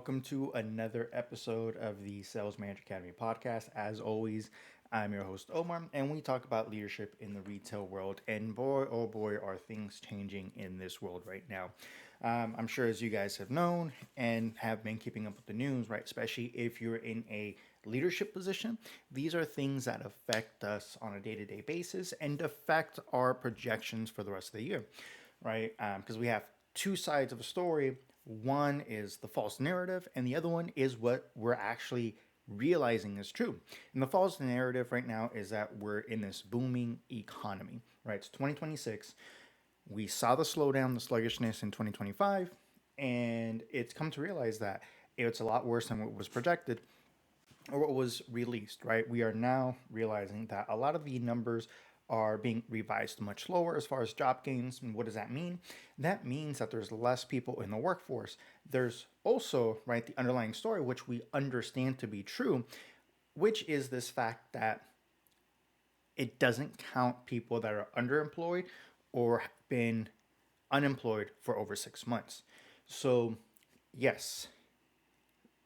welcome to another episode of the Sales Manager Academy podcast. As always, I'm your host Omar, and we talk about leadership in the retail world. And boy, oh boy, are things changing in this world right now. I'm sure, as you guys have known and have been keeping up with the news, right? Especially if you're in a leadership position, these are things that affect us on a day to day basis and affect our projections for the rest of the year, right? Because we have two sides of a story. One is the false narrative, and the other one is what we're actually realizing is true. And the false narrative right now is that we're in this booming economy, right? It's 2026. We saw the slowdown, the sluggishness in 2025, and it's come to realize that it's a lot worse than what was projected or what was released, right? We are now realizing that a lot of the numbers are being revised much lower as far as job gains. And what does that mean? That means that there's less people in the workforce. There's also, right, the underlying story, which we understand to be true, which is this fact that it doesn't count people that are underemployed or been unemployed for over 6 months. So, yes,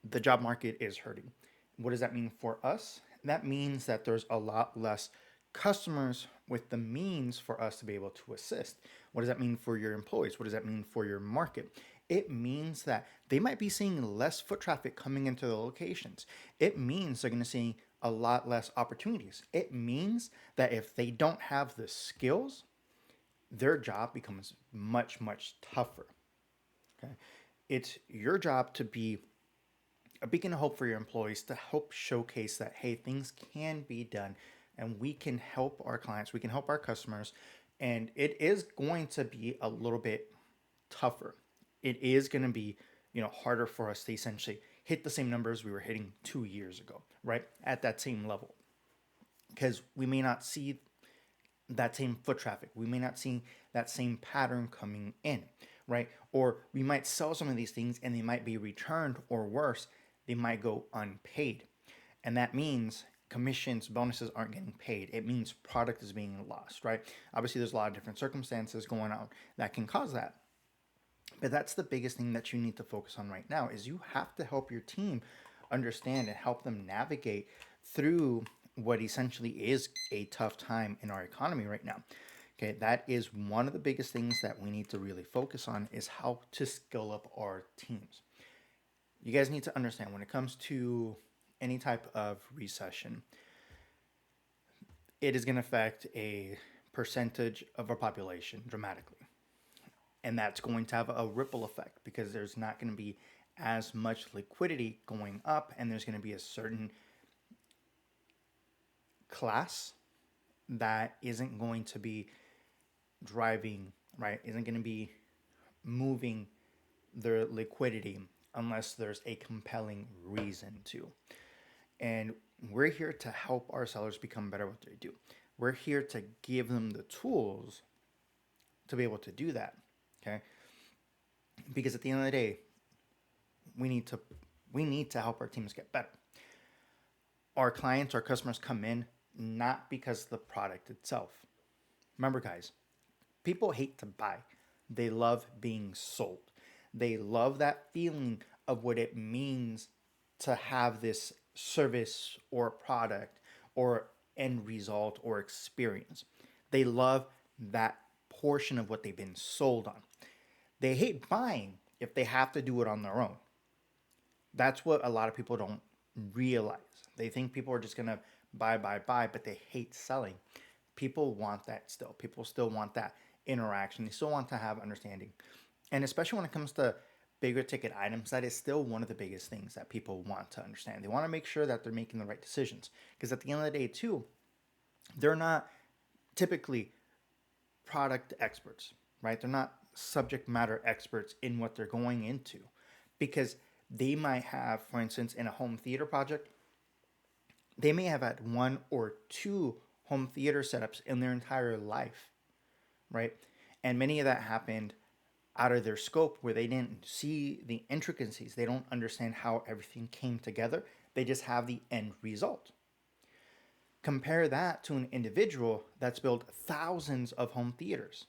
the job market is hurting. What does that mean for us? That means that there's a lot less customers with the means for us to be able to assist. What does that mean for your employees? What does that mean for your market? It means that they might be seeing less foot traffic coming into the locations. It means they're going to see a lot less opportunities. It means that if they don't have the skills, their job becomes much, much tougher. Okay. It's your job to be a beacon of hope for your employees to help showcase that, hey, things can be done and we can help our clients, we can help our customers. And it is going to be a little bit tougher. It is going to be, harder for us to essentially hit the same numbers we were hitting 2 years ago, right? At that same level. Because we may not see that same foot traffic. We may not see that same pattern coming in, right? Or we might sell some of these things and they might be returned, or worse, they might go unpaid. And that means commissions, bonuses aren't getting paid. It means product is being lost, right? Obviously, there's a lot of different circumstances going on that can cause that. But that's the biggest thing that you need to focus on right now is you have to help your team understand and help them navigate through what essentially is a tough time in our economy right now. Okay, that is one of the biggest things that we need to really focus on is how to skill up our teams. You guys need to understand when it comes to any type of recession, it is going to affect a percentage of our population dramatically. And that's going to have a ripple effect because there's not going to be as much liquidity going up, and there's going to be a certain class that isn't going to be driving, right? Isn't going to be moving their liquidity unless there's a compelling reason to. And we're here to help our sellers become better at what they do. We're here to give them the tools to be able to do that. Okay? Because at the end of the day, we need to help our teams get better. Our clients, our customers come in not because of the product itself. Remember, guys, people hate to buy. They love being sold. They love that feeling of what it means to have this service or product or end result or experience. They love that portion of what they've been sold on. They hate buying if they have to do it on their own. That's what a lot of people don't realize. They think people are just going to buy, but they hate selling. People want that still. People still want that interaction. They still want to have understanding. And especially when it comes to bigger ticket items, that is still one of the biggest things that people want to understand. They want to make sure that they're making the right decisions. Because at the end of the day, too, they're not typically product experts, right? They're not subject matter experts in what they're going into. Because they might have, for instance, in a home theater project, they may have had one or two home theater setups in their entire life, right? And many of that happened out of their scope where they didn't see the intricacies. They don't understand how everything came together. They just have the end result. Compare that to an individual that's built thousands of home theaters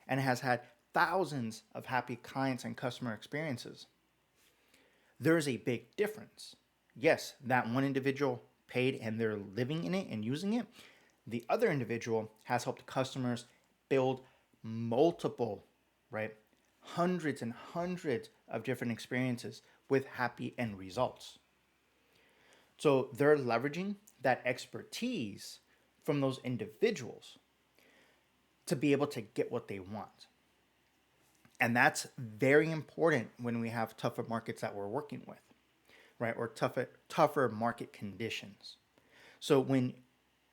and has had thousands of happy clients and customer experiences. There's a big difference. Yes, that one individual paid and they're living in it and using it. The other individual has helped customers build multiple, right? Hundreds and hundreds of different experiences with happy end results. So they're leveraging that expertise from those individuals to be able to get what they want. And that's very important when we have tougher markets that we're working with, right? Or tougher market conditions. So when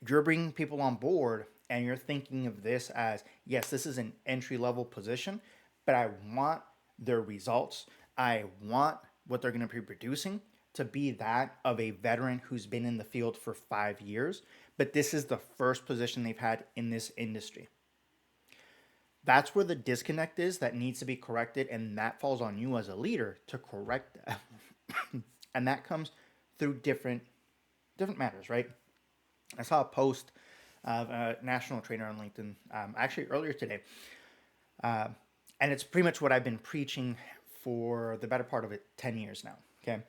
you're bringing people on board and you're thinking of this as, yes, this is an entry level position, but I want their results. I want what they're going to be producing to be that of a veteran who's been in the field for 5 years, but this is the first position they've had in this industry. That's where the disconnect is that needs to be corrected, and that falls on you as a leader to correct that. And that comes through different matters, right? I saw a post of a national trainer on LinkedIn actually earlier today. And it's pretty much what I've been preaching for the better part of 10 years now, okay?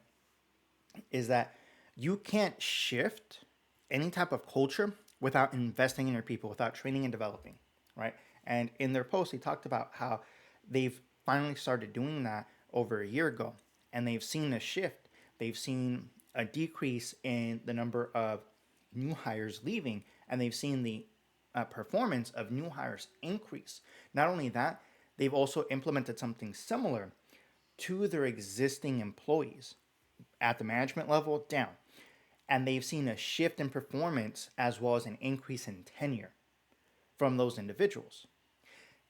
Is that you can't shift any type of culture without investing in your people, without training and developing, right? And in their post, they talked about how they've finally started doing that over a year ago, and they've seen a shift. They've seen a decrease in the number of new hires leaving, and they've seen the performance of new hires increase. Not only that, they've also implemented something similar to their existing employees at the management level down. And they've seen a shift in performance as well as an increase in tenure from those individuals.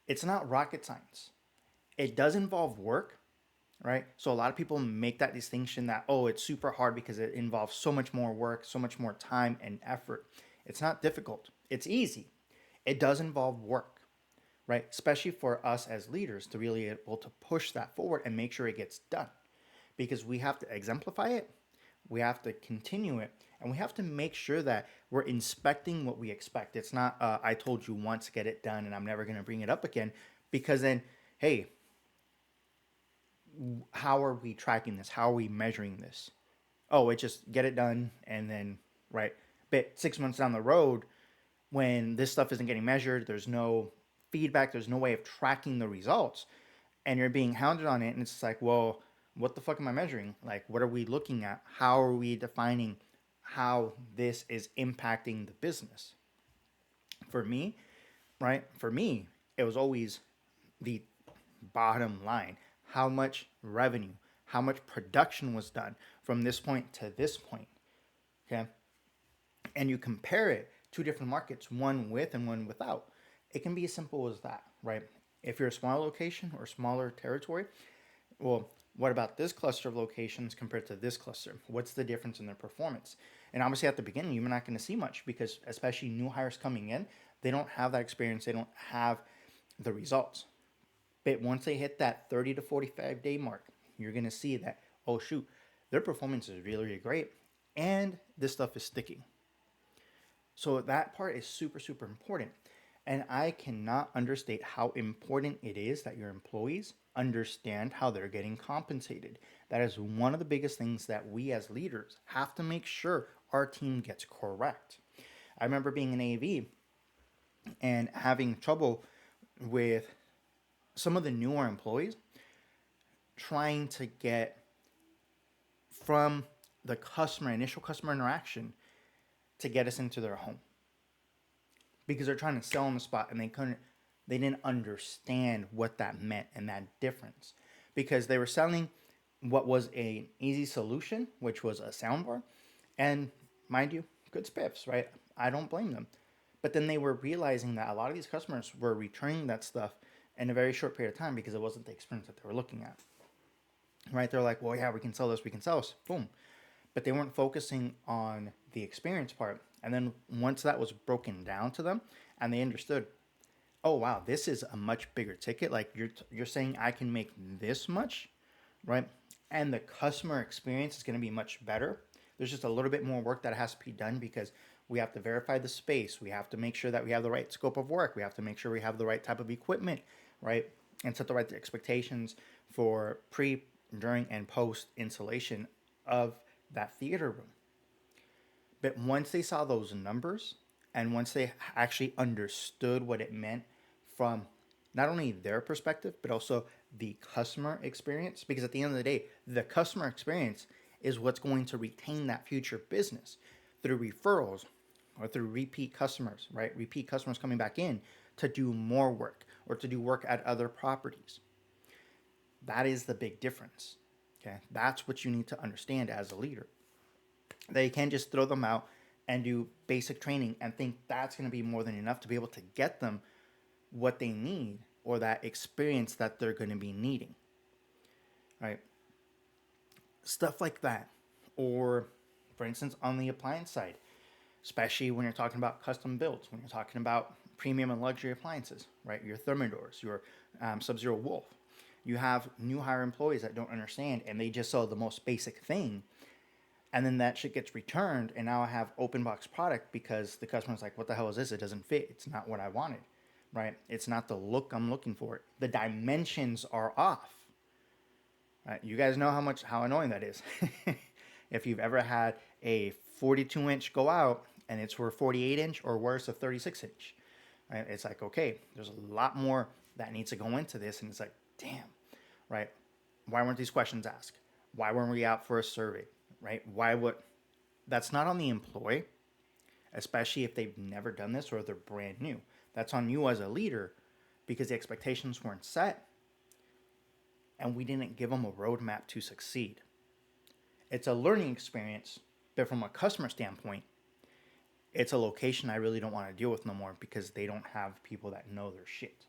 It's not rocket science. It does involve work, right? So a lot of people make that distinction that, oh, it's super hard because it involves so much more work, so much more time and effort. It's not difficult. It's easy. It does involve work, right? Especially for us as leaders to really be able to push that forward and make sure it gets done, because we have to exemplify it, we have to continue it, and we have to make sure that we're inspecting what we expect. It's not, I told you once, get it done, and I'm never going to bring it up again, because then, hey, how are we tracking this? How are we measuring this? Oh, it just get it done, and then, right, but 6 months down the road, when this stuff isn't getting measured, there's no feedback, there's no way of tracking the results, and you're being hounded on it, and it's like, well, what the fuck am I measuring? Like, what are we looking at? How are we defining how this is impacting the business? For me, right? For me, it was always the bottom line. How much revenue, how much production was done from this point to this point, okay? And you compare it to different markets, one with and one without. It can be as simple as that, right? If you're a smaller location or smaller territory, well, what about this cluster of locations compared to this cluster? What's the difference in their performance? And obviously at the beginning, you're not going to see much, because especially new hires coming in, they don't have that experience. They don't have the results. But once they hit that 30 to 45 day mark, you're going to see that, oh shoot, their performance is really, really great, and this stuff is sticking. So that part is super, super important. And I cannot understate how important it is that your employees understand how they're getting compensated. That is one of the biggest things that we as leaders have to make sure our team gets correct. I remember being an AV and having trouble with some of the newer employees trying to get from the initial customer interaction, to get us into their home, because they're trying to sell on the spot, and they didn't understand what that meant and that difference, because they were selling what was an easy solution, which was a soundbar, and mind you, good spiffs, right? I don't blame them. But then they were realizing that a lot of these customers were returning that stuff in a very short period of time because it wasn't the experience that they were looking at, right? They're like, well, yeah, we can sell this, boom. But they weren't focusing on the experience part. And then once that was broken down to them and they understood, oh wow, this is a much bigger ticket. Like you're saying I can make this much, right? And the customer experience is going to be much better. There's just a little bit more work that has to be done, because we have to verify the space. We have to make sure that we have the right scope of work. We have to make sure we have the right type of equipment, right? And set the right expectations for during, and post installation of that theater room. But once they saw those numbers and once they actually understood what it meant from not only their perspective, but also the customer experience, because at the end of the day, the customer experience is what's going to retain that future business through referrals or through repeat customers, right? Repeat customers coming back in to do more work or to do work at other properties. That is the big difference. Okay. That's what you need to understand as a leader. They can't just throw them out and do basic training and think that's going to be more than enough to be able to get them what they need or that experience that they're going to be needing. Right? Stuff like that. Or, for instance, on the appliance side, especially when you're talking about custom builds, when you're talking about premium and luxury appliances, right? Your Thermadors, your Sub-Zero Wolf. You have new hire employees that don't understand and they just sell the most basic thing, and then that shit gets returned, and now I have open box product because the customer's like, what the hell is this? It doesn't fit. It's not what I wanted, right? It's not the look I'm looking for. The dimensions are off. Right? You guys know how annoying that is. If you've ever had a 42-inch go out and it's for a 48-inch or worse, a 36-inch, right? It's like, okay, there's a lot more that needs to go into this, and it's like, damn, right? Why weren't these questions asked? Why weren't we out for a survey? Right? Why would that's not on the employee, especially if they've never done this or they're brand new. That's on you as a leader because the expectations weren't set and we didn't give them a roadmap to succeed. It's a learning experience, but from a customer standpoint, it's a location I really don't want to deal with no more because they don't have people that know their shit.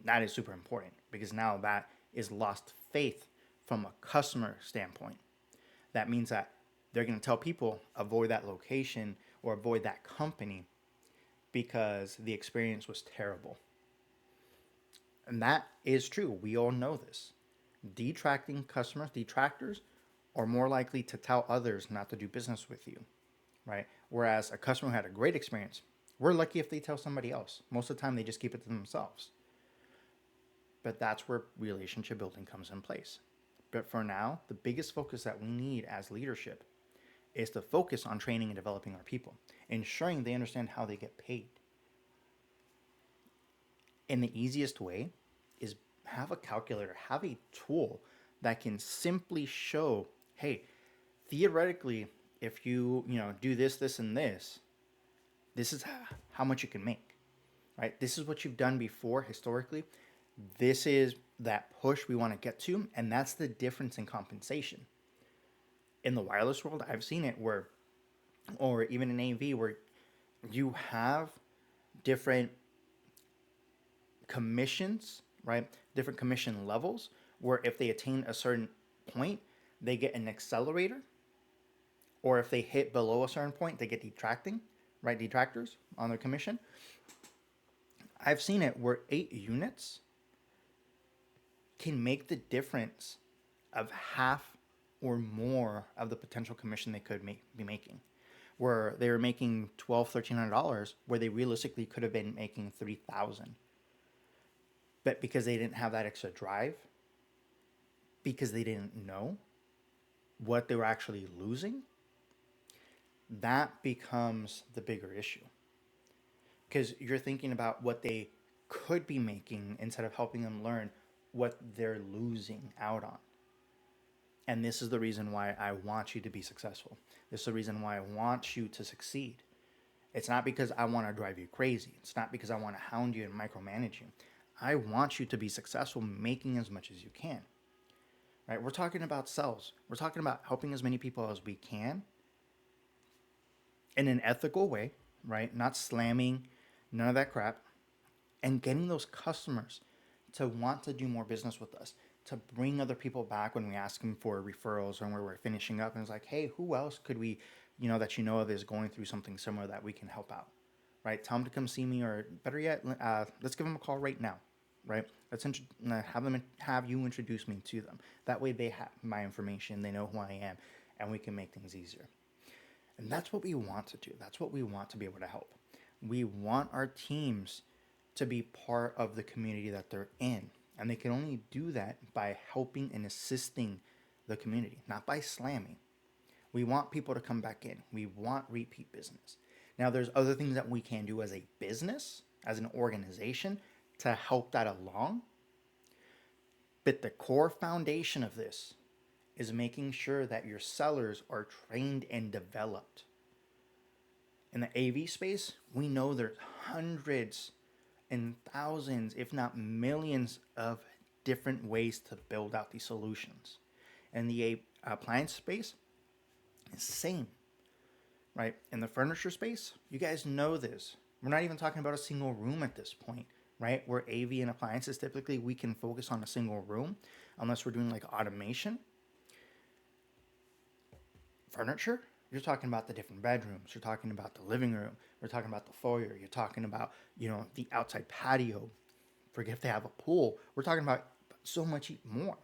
That is super important because now that is lost faith from a customer standpoint. That means that they're going to tell people avoid that location or avoid that company because the experience was terrible. And that is true. We all know this. Detracting customers, detractors, are more likely to tell others not to do business with you, right? Whereas a customer who had a great experience, we're lucky if they tell somebody else. Most of the time, they just keep it to themselves. But that's where relationship building comes in place. But for now, the biggest focus that we need as leadership is to focus on training and developing our people, ensuring they understand how they get paid. And the easiest way is have a calculator, have a tool that can simply show, hey, theoretically, if you do this, this, and this is how much you can make, right? This is what you've done before historically. This is that push we want to get to, and that's the difference in compensation. In the wireless world, I've seen it where, or even in AV, where you have different commissions, right? Different commission levels, where if they attain a certain point, they get an accelerator, or if they hit below a certain point, they get detractors on their commission. I've seen it where 8 units can make the difference of half or more of the potential commission they could be making. Where they were making $1,200-$1,300, where they realistically could have been making $3,000. But because they didn't have that extra drive, because they didn't know what they were actually losing, that becomes the bigger issue. Because you're thinking about what they could be making instead of helping them learn what they're losing out on. And this is the reason why I want you to be successful. This is the reason why I want you to succeed. It's not because I want to drive you crazy. It's not because I want to hound you and micromanage you. I want you to be successful making as much as you can. Right? We're talking about sales. We're talking about helping as many people as we can in an ethical way, right? Not slamming, none of that crap. And getting those customers to want to do more business with us, to bring other people back when we ask them for referrals or when we're finishing up. And it's like, hey, who else could we, that of is going through something similar that we can help out, right? Tell them to come see me, or better yet, let's give them a call right now, right? Let's have you introduce me to them. That way they have my information, they know who I am, and we can make things easier. And that's what we want to do. That's what we want to be able to help. We want our teams to be part of the community that they're in. And they can only do that by helping and assisting the community, not by slamming. We want people to come back in. We want repeat business. Now, there's other things that we can do as a business, as an organization, to help that along. But the core foundation of this is making sure that your sellers are trained and developed. In the AV space, we know there's hundreds and thousands, if not millions, of different ways to build out these solutions. In the appliance space, it's the same, right? In the furniture space, you guys know this. We're not even talking about a single room at this point, right? Where AV and appliances, typically we can focus on a single room unless we're doing like automation. Furniture, you're talking about the different bedrooms. You're talking about the living room. You're talking about the foyer. You're talking about, the outside patio. Forget if they have a pool. We're talking about so much more.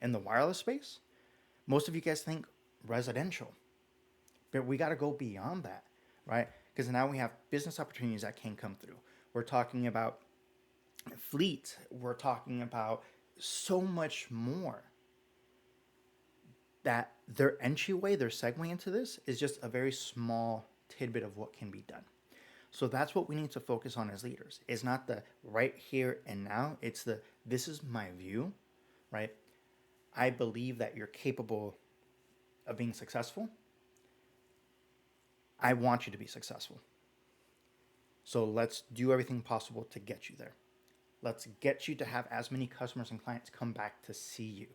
In the wireless space, most of you guys think residential, but we got to go beyond that, right? Because now we have business opportunities that can come through. We're talking about fleet. We're talking about so much more, that their entryway, their segue into this is just a very small tidbit of what can be done. So that's what we need to focus on as leaders. It's not the right here and now. It's the, this is my view, right? I believe that you're capable of being successful. I want you to be successful. So let's do everything possible to get you there. Let's get you to have as many customers and clients come back to see you.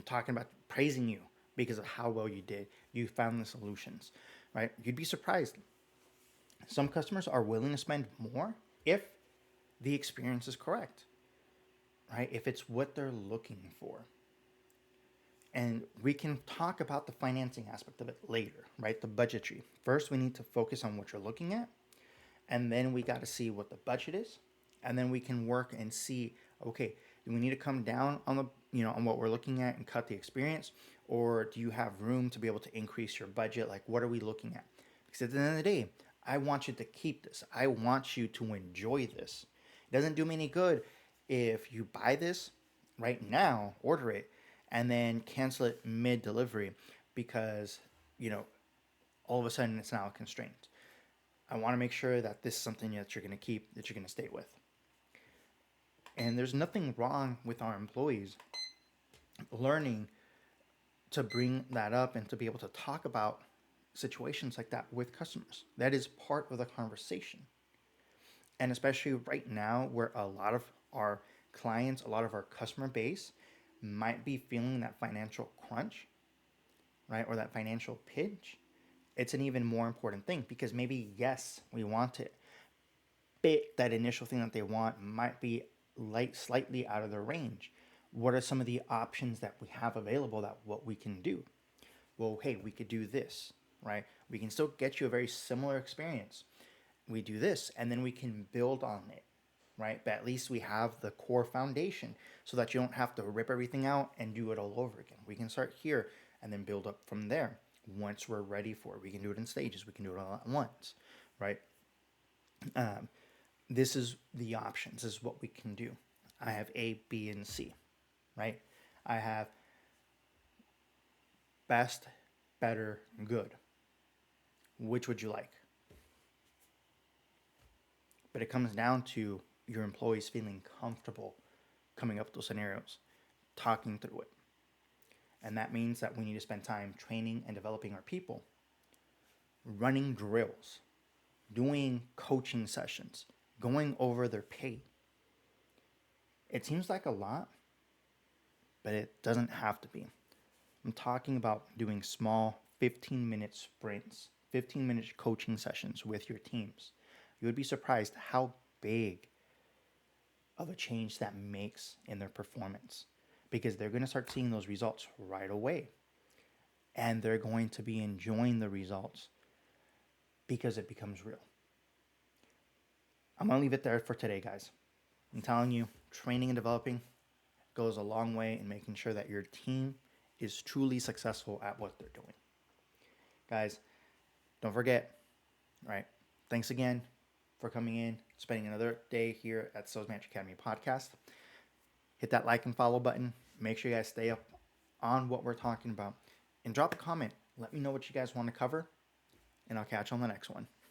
Talking about praising you because of how well you did. You found the solutions, right? You'd be surprised. Some customers are willing to spend more if the experience is correct, right? If it's what they're looking for. And we can talk about the financing aspect of it later, right? The budgetary. First, we need to focus on what you're looking at. And then we got to see what the budget is. And then we can work and see, okay, do we need to come down on on what we're looking at and cut the experience? Or do you have room to be able to increase your budget? Like, what are we looking at? Because at the end of the day, I want you to keep this. I want you to enjoy this. It doesn't do me any good if you buy this right now, order it, and then cancel it mid-delivery because, all of a sudden it's now a constraint. I want to make sure that this is something that you're going to keep, that you're going to stay with. And there's nothing wrong with our employees learning to bring that up and to be able to talk about situations like that with customers. That is part of the conversation. And especially right now, where a lot of our clients, a lot of our customer base might be feeling that financial crunch, right? Or that financial pinch. It's an even more important thing because maybe, yes, we want it, but that initial thing that they want might be slightly out of their range. What are some of the options that we have available, that what we can do? Well, hey, we could do this, right? We can still get you a very similar experience. We do this, and then we can build on it, right? But at least we have the core foundation so that you don't have to rip everything out and do it all over again. We can start here and then build up from there. Once we're ready for it, we can do it in stages. We can do it all at once, right? This is the options. This is what we can do. I have A, B, and C, right? I have best, better, good. Which would you like? But it comes down to your employees feeling comfortable coming up with those scenarios, talking through it. And that means that we need to spend time training and developing our people, running drills, doing coaching sessions, going over their pay. It seems like a lot, but it doesn't have to be. I'm talking about doing small 15-minute sprints, 15-minute coaching sessions with your teams. You would be surprised how big of a change that makes in their performance, because they're going to start seeing those results right away. And they're going to be enjoying the results because it becomes real. I'm going to leave it there for today, guys. I'm telling you, training and developing goes a long way in making sure that your team is truly successful at what they're doing. Guys, don't forget, right? Thanks again for coming in, spending another day here at Sales Manager Academy podcast. Hit that like and follow button. Make sure you guys stay up on what we're talking about. And drop a comment. Let me know what you guys want to cover. And I'll catch you on the next one.